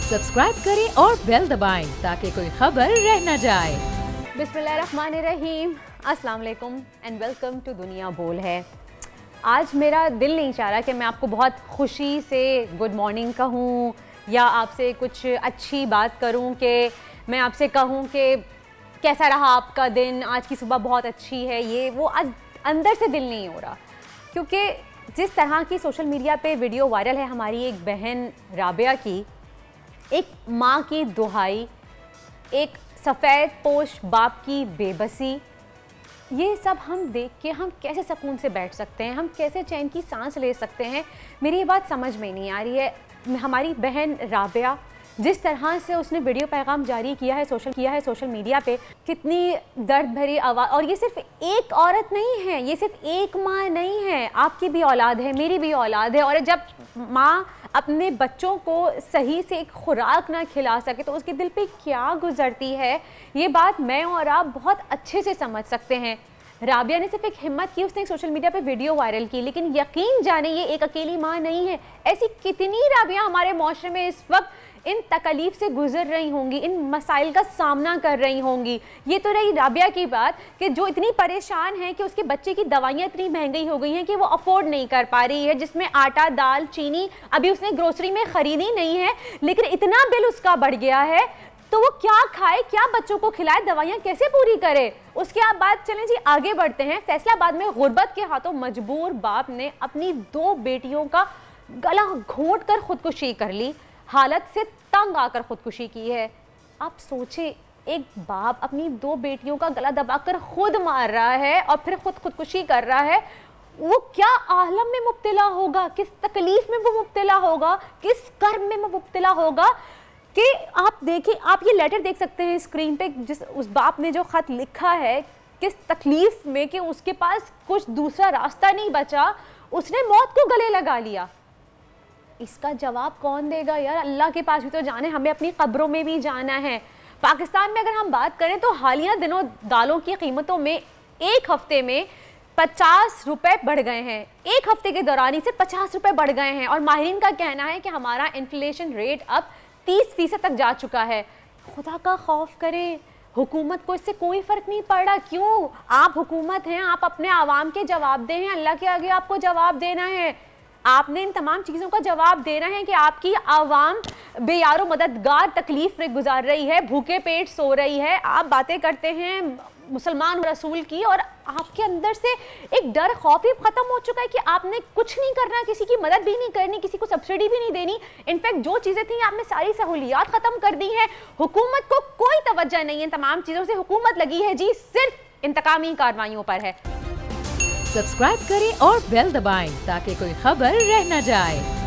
Subscribe करें और bell दबाएं ताकि कोई खबर रह न जाए। बिस्मिल्लाहिर्रहमानिर्रहीम, अस्सलाम वालेकुम एंड वेलकम टू दुनिया बोल है। आज मेरा दिल नहीं चाह रहा कि मैं आपको बहुत खुशी से गुड मॉर्निंग कहूँ या आपसे कुछ अच्छी बात करूँ, कि मैं आपसे कहूँ कि कैसा रहा आपका दिन, आज की सुबह बहुत अच्छी है, ये वो आज अंदर से दिल नहीं हो रहा। क्योंकि जिस तरह की सोशल मीडिया पे वीडियो वायरल है हमारी एक बहन राबिया की, एक माँ की दुहाई, एक सफ़ेद पोश बाप की बेबसी, ये सब हम देख के हम कैसे सुकून से बैठ सकते हैं, हम कैसे चैन की सांस ले सकते हैं, मेरी ये बात समझ में नहीं आ रही है। हमारी बहन राबिया जिस तरह से उसने वीडियो पैगाम जारी किया है सोशल मीडिया पे, कितनी दर्द भरी आवाज़, और ये सिर्फ एक औरत नहीं है, ये सिर्फ एक माँ नहीं है, आपकी भी औलाद है, मेरी भी औलाद है। और जब माँ अपने बच्चों को सही से एक खुराक ना खिला सके तो उसके दिल पे क्या गुजरती है, ये बात मैं और आप बहुत अच्छे से समझ सकते हैं। राबिया ने सिर्फ एक हिम्मत की, उसने एक सोशल मीडिया पे वीडियो वायरल की, लेकिन यकीन जाने ये एक अकेली माँ नहीं है। ऐसी कितनी राबिया हमारे माशरे में इस वक्त इन तकलीफ से गुजर रही होंगी, इन मसाइल का सामना कर रही होंगी। ये तो रही राबिया की बात कि जो इतनी परेशान है कि उसके बच्चे की दवाइयाँ इतनी महंगी हो गई हैं कि वो अफोर्ड नहीं कर पा रही है, जिसमें आटा दाल चीनी अभी उसने ग्रोसरी में ख़रीदी नहीं है, लेकिन इतना बिल उसका बढ़ गया है तो वो क्या खाए, क्या बच्चों को खिलाए, दवाइयाँ कैसे पूरी करे। उसके आप बात चलें जी, आगे बढ़ते हैं। फैसलाबाद में गुर्बत के हाथों मजबूर बाप ने अपनी 2 बेटियों का गला घोंट कर खुदकुशी कर ली, हालत से तंग आकर खुदकुशी की है। आप सोचे, एक बाप अपनी 2 बेटियों का गला दबाकर खुद मार रहा है और फिर खुदकुशी कर रहा है, वो क्या आलम में मुब्तला होगा, किस तकलीफ में वो मुब्तला होगा, किस कर्म में वो मुब्तला होगा। कि आप देखिए, आप ये लेटर देख सकते हैं स्क्रीन पे, जिस उस बाप ने जो ख़त लिखा है, किस तकलीफ में कि उसके पास कुछ दूसरा रास्ता नहीं बचा, उसने मौत को गले लगा लिया। इसका जवाब कौन देगा यार, अल्लाह के पास भी तो जाने, हमें अपनी कब्रों में भी जाना है। पाकिस्तान में अगर हम बात करें तो हालिया दिनों दालों की कीमतों में एक हफ्ते में 50 रुपये बढ़ गए हैं, एक हफ्ते के दौरान ही सिर्फ 50 रुपये बढ़ गए हैं। और माहिरीन का कहना है कि हमारा इन्फ्लेशन रेट अब 30% तक जा चुका है। खुदा का खौफ करें, हुकूमत को इससे कोई फ़र्क नहीं पड़ रहा। क्यों? आप हुकूमत हैं, आप अपने आवाम के जवाबदेह हैं, अल्लाह के आगे आपको जवाब देना है। आपने इन तमाम चीज़ों का जवाब देना है कि आपकी आवाम बेयारो मददगार तकलीफ में गुजार रही है, भूखे पेट सो रही है। आप बातें करते हैं मुसलमान रसूल की, और आपके अंदर से एक डर खौफ ही ख़त्म हो चुका है कि आपने कुछ नहीं करना, किसी की मदद भी नहीं करनी, किसी को सब्सिडी भी नहीं देनी। इनफैक्ट जो चीज़ें थी आपने सारी सहूलियात ख़त्म कर दी हैं। हुकूमत को कोई तवज्जो नहीं है तमाम चीज़ों से, हुकूमत लगी है जी सिर्फ इंतकामी कार्रवाइयों पर है। सब्सक्राइब करें और बेल दबाएं ताकि कोई खबर रह न जाए।